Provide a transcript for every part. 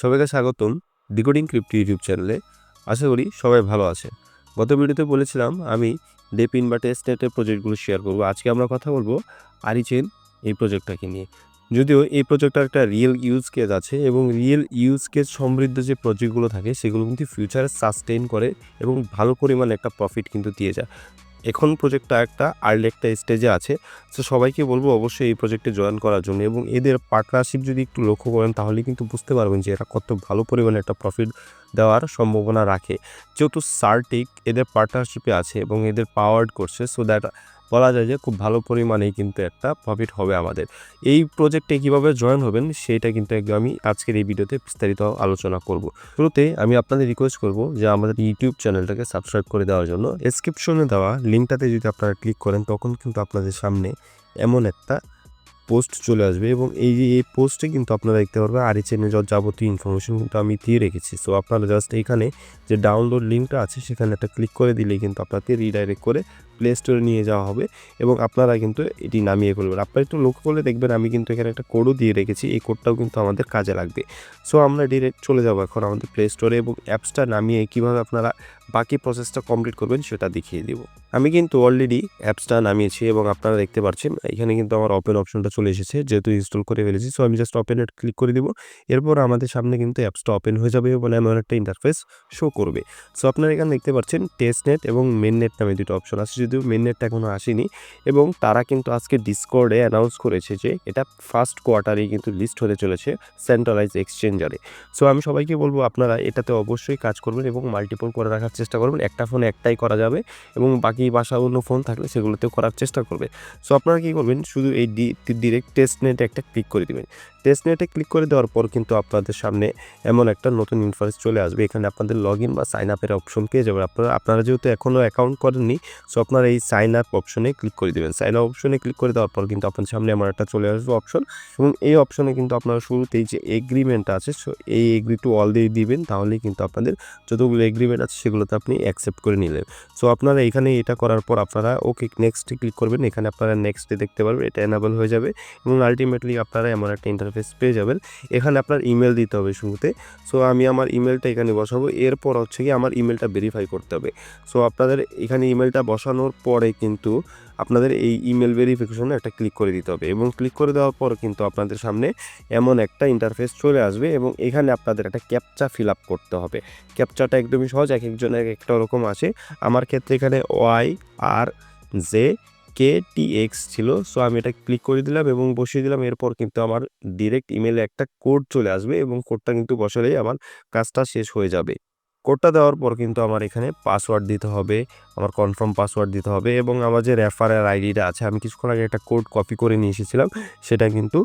সবাইকে স্বাগতম decoding crypto YouTube চ্যানেলে। আশা করি সবাই ভালো আছে। গত ভিডিওতে বলেছিলাম আমি ডেপিন বা টেস্টনেটের প্রজেক্টগুলো শেয়ার করব। আজকে আমরা কথা বলবো আরিচেন এই প্রজেক্টটাকে নিয়ে। যদিও এই প্রজেক্টটার একটা রিয়েল ইউজ কেস আছে এবং রিয়েল ইউজ কেস সমৃদ্ধ যে প্রজেক্টগুলো থাকে সেগুলো কিন্তু ফিউচারে সাস্টেইন করে এবং ভালো পরিমাণে একটা প্রফিট কিন্তু দিয়ে যায়। এখন প্রজেক্টটা একটা আর্লি একটা স্টেজে আছে। সো সবাইকে বলবো অবশ্যই এই প্রজেক্টে জয়েন করার জন্য এবং এদের পার্টনারশিপ যদি একটু লক্ষ্য করেন তাহলে কিন্তু বুঝতে পারবেন যে এরা কত ভালো পরিমাণে একটা প্রফিট দেওয়ার সম্ভাবনা রাখে। যেহেতু সার্টিক এদের পার্টনারশিপে আছে এবং এদের পাওয়ার্ড করছে, সো দ্যাট বলা যায় যে খুব ভালো পরিমাণেই কিন্তু একটা প্রফিট হবে আমাদের। এই প্রজেক্টে কীভাবে জয়েন হবেন সেটা কিন্তু একদম আমি আজকের এই ভিডিওতে বিস্তারিত আলোচনা করব। শুরুতে আমি আপনাদের রিকোয়েস্ট করব যে আমাদের ইউটিউব চ্যানেলটাকে সাবস্ক্রাইব করে দেওয়ার জন্য। ডেসক্রিপশনে দেওয়া লিঙ্কটাতে যদি আপনারা ক্লিক করেন তখন কিন্তু আপনাদের সামনে এমন একটা পোস্ট চলে আসবে এবং এই পোস্টে কিন্তু আপনারা দেখতে পারবেন আরিচেনের যাবতীয় ইনফরমেশন কিন্তু আমি দিয়ে রেখেছি। সো আপনারা জাস্ট এখানে যে ডাউনলোড লিঙ্কটা আছে সেখানে একটা ক্লিক করে দিলেই কিন্তু আপনাকে রিডাইরেক্ট করে প্লে স্টোরে নিয়ে যাওয়া হবে এবং আপনারা কিন্তু এটি নামিয়ে ফেলবেন। আপনারা একটু লক্ষ্য করলে দেখবেন আমি কিন্তু এখানে একটা কোডও দিয়ে রেখেছি, এই কোডটাও কিন্তু আমাদের কাজে লাগবে। সো আমরা ডিরেক্ট চলে যাবো এখন আমাদের প্লে স্টোরে এবং অ্যাপসটা নামিয়ে কীভাবে আপনারা বাকি প্রসেসটা কমপ্লিট করবেন সেটা দেখিয়ে দেবো। আমি কিন্তু অলরেডি অ্যাপসটা নামিয়েছি এবং আপনারা দেখতে পাচ্ছেন এখানে কিন্তু আমার ওপেন অপশনটা চলে এসেছে, যেহেতু ইনস্টল করে ফেলেছি। সো আমি জাস্ট ওপেনে ক্লিক করে দিব। এরপর আমাদের সামনে কিন্তু অ্যাপসটা ওপেন হয়ে যাবে এবং এমন একটা ইন্টারফেস শো করবে। সো আপনারা এখানে দেখতে পাচ্ছেন টেস্টনেট এবং মেননেট নামে দুটো অপশন আছে, যদিও মেননেটটা এখনও আসেনি এবং তারা কিন্তু আজকে ডিসকর্ডে অ্যানাউন্স করেছে যে এটা ফার্স্ট কোয়ার্টারেই কিন্তু লিস্ট হতে চলেছে সেন্ট্রালাইজ এক্সচেঞ্জারে। সো আমি সবাইকে বলবো আপনারা এটাতে অবশ্যই কাজ করবেন এবং মাল্টিপল করে রাখার চেষ্টা করবেন। একটা ফোনে একটাই করা যাবে এবং বাকি বাসা অন্য ফোন থাকলে সেগুলোতেও করার চেষ্টা করবে। সো আপনারা কী করবেন, শুধু এই ডিরেক্ট টেস্টনেটে একটা ক্লিক করে দেবেন। টেস্টনেটে ক্লিক করে দেওয়ার পর কিন্তু আপনাদের সামনে এমন একটা নতুন ইন্টারফেস চলে আসবে। এখানে আপনাদের লগ ইন বা সাইন আপের অপশন পেয়ে যাবেন। আপনারা যেহেতু এখনও অ্যাকাউন্ট করেননি, সো আপনারা এই সাইন আপ অপশনে ক্লিক করে দেবেন। সাইন আপ অপশনে ক্লিক করে দেওয়ার পর কিন্তু আপনার সামনে এমন একটা চলে আসবে অপশন এবং এই অপশনে কিন্তু আপনারা শুরুতেই যে এগ্রিমেন্ট আছে, সো এই এগ্রি টু অল দিয়ে দিবেন। তাহলেই কিন্তু আপনাদের যতগুলো এগ্রিমেন্ট আছে সেগুলোতে আপনি অ্যাকসেপ্ট করে নিলেন। সো আপনারা এখানে এটা করার পর আপনারা ওকে নেক্সটে ক্লিক করবেন। এখানে আপনারা নেক্সটে দেখতে পারবেন এটা এনাবেল হয়ে যাবে এবং আলটিমেটলি আপনারা এমন একটা ইন্টারফেস পেয়ে যাবেন। এখানে আপনার ইমেল দিতে হবে শুরুতে। সো আমি আমার ইমেলটা এখানে বসাবো। এরপর হচ্ছে কি আমার ইমেলটা ভেরিফাই করতে হবে। সো আপনাদের এখানে ইমেলটা বসানোর পরে কিন্তু আপনাদের এই ইমেল ভেরিফিকেশনে একটা ক্লিক করে দিতে হবে এবং ক্লিক করে দেওয়ার পর কিন্তু আপনাদের সামনে এমন একটা ইন্টারফেস চলে আসবে এবং এখানে আপনাদের একটা ক্যাপচা ফিল আপ করতে হবে। ক্যাপচাটা একদমই সহজ, এক একজনের একটা রকম আছে। আমার ক্ষেত্রে এখানে YRJKTX ছিল। সো আমি এটা ক্লিক করে দিলাম এবং বসিয়ে দিলাম। এরপর কিন্তু আমার ডিরেক্ট ইমেলে একটা কোড চলে আসবে এবং কোডটা কিন্তু বসালেই আমার কাজটা শেষ হয়ে যাবে। কোডটা দেওয়ার পর কিন্তু আমার এখানে পাসওয়ার্ড দিতে হবে, আমার কনফার্ম পাসওয়ার্ড দিতে হবে এবং আমার যে রেফারেল আইডিটা আছে, আমি কিছুক্ষণ আগে একটা কোড কপি করে নিয়ে এসেছিলাম, সেটা কিন্তু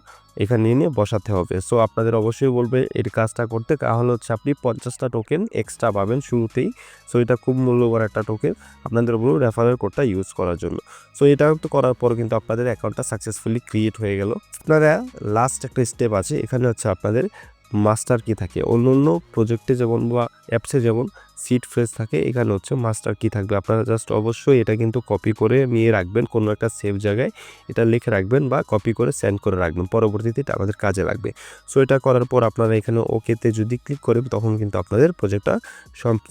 এখানে নিয়ে বসাতে হবে। সো আপনাদের অবশ্যই বলবে এর কাজটা করতে, তাহলে হচ্ছে আপনি 50টা টোকেন এক্সট্রা পাবেন শুরুতেই। সো এটা খুব মূল্যবান একটা টোকেন আপনাদের উপর রেফারেল কোডটা ইউজ করার জন্য। সো এটা তো করার পর কিন্তু আপনাদের অ্যাকাউন্টটা সাকসেসফুলি ক্রিয়েট হয়ে গেল। আপনারা লাস্ট একটা স্টেপ আছে, এখানে হচ্ছে আপনাদের মাস্টার কি থাকে। অন্য প্রজেক্টে যেমন বা অ্যাপসে যেমন সিড ফ্রেজ থাকে, এখানে হচ্ছে মাস্টার কি থাকবে। আপনারা জাস্ট অবশ্যই এটা কিন্তু কপি করে নিয়ে রাখবেন, কোনো একটা সেভ জায়গায় এটা লিখে রাখবেন বা কপি করে সেন্ড করে রাখবেন, পরবর্তীতে এটা আমাদের কাজে লাগবে। সো এটা করার পর আপনারা এখানে ওকেতে যদি ক্লিক করেন তখন কিন্তু আপনাদের প্রজেক্টটা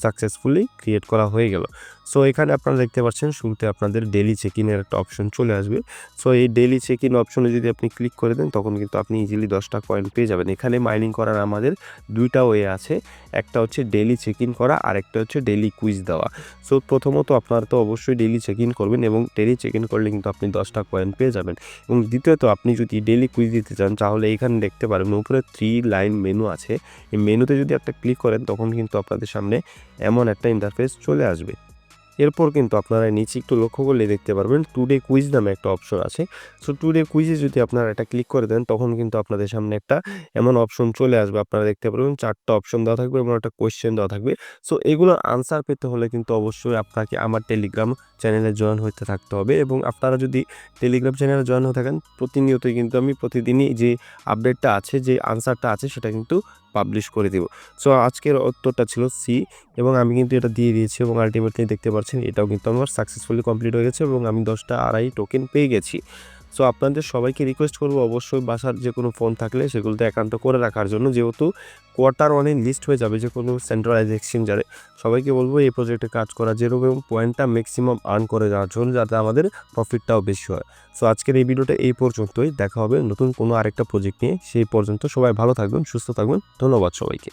সাকসেসফুলি ক্রিয়েট করা হয়ে গেল। সো এখানে আপনারা দেখতে পাচ্ছেন শুরুতে আপনাদের ডেইলি চেক ইনের একটা অপশন চলে আসবে। সো এই ডেইলি চেক ইন অপশনে যদি আপনি ক্লিক করে দেন তখন কিন্তু আপনি ইজিলি 10টা কয়েন পেয়ে যাবেন। এখানে মাইনিং করার আমাদের দুইটা ওয়ে আছে, একটা হচ্ছে ডেইলি চেক ইন করা আর একটা হচ্ছে ডেইলি কুইজ দেওয়া। সো প্রথমত আপনারা তো অবশ্যই ডেইলি চেক ইন করবেন এবং ডেইলি চেক ইন করলে কিন্তু আপনি 10টা কয়েন পেয়ে যাবেন এবং দ্বিতীয়ত আপনি যদি ডেইলি কুইজ দিতে চান তাহলে এখানে দেখতে পারবেন উপরে 3 লাইন মেনু আছে। এই মেনুতে যদি একটা ক্লিক করেন তখন কিন্তু আপনাদের সামনে এমন একটা ইন্টারফেস চলে আসবে। এরপর কিন্তু আপনারা নিচে একটু লক্ষ্য করলে দেখতে পারবেন টুডে কুইজ নামে একটা অপশন আছে। সো টুডে কুইজে যদি আপনারা এটা ক্লিক করে দেন তখন কিন্তু আপনাদের সামনে একটা এমন অপশন চলে আসবে। আপনারা দেখতে পারবেন 4টা অপশন দেওয়া থাকবে এবং একটা কোয়েশ্চেন দেওয়া থাকবে। সো এগুলোর আনসার পেতে হলে কিন্তু অবশ্যই আপনাকে আমার টেলিগ্রাম চ্যানেলে জয়েন হতে থাকতে হবে এবং আপনারা যদি টেলিগ্রাম চ্যানেলে জয়েন হয়ে থাকেন প্রতিনিয়তই কিন্তু আমি প্রতিদিনই যে আপডেটটা আছে, যে আনসারটা আছে সেটা কিন্তু পাবলিশ করে দেব। সো আজকের উত্তরটা ছিল সি এবং আমি কিন্তু এটা দিয়ে দিয়েছি এবং আলটিমেটলি দেখতে পাচ্ছেন এটাও কিন্তু আমার সাকসেসফুলি কমপ্লিট হয়ে গেছে এবং আমি 10টা আড়াই টোকেন পেয়ে গেছি। সো আপনাদের সবাইকে রিকোয়েস্ট করবো অবশ্যই বাসার যে কোনো ফোন থাকলে সেগুলোতে অ্যাকাউন্টটা করে রাখার জন্য, যেহেতু Q1 লিস্ট হয়ে যাবে যে কোনো সেন্ট্রালাইজ এক্সচেঞ্জারে। সবাইকে বলবো এই প্রজেক্টে কাজ করা, যেরকম পয়েন্টটা ম্যাক্সিমাম আর্ন করে যাওয়ার জন্য, যাতে আমাদের প্রফিটটাও বেশি হয়। সো আজকের এই ভিডিওটা এই পর্যন্তই, দেখা হবে নতুন কোনো আরেকটা প্রজেক্ট নিয়ে। সেই পর্যন্ত সবাই ভালো থাকবেন, সুস্থ থাকবেন। ধন্যবাদ সবাইকে।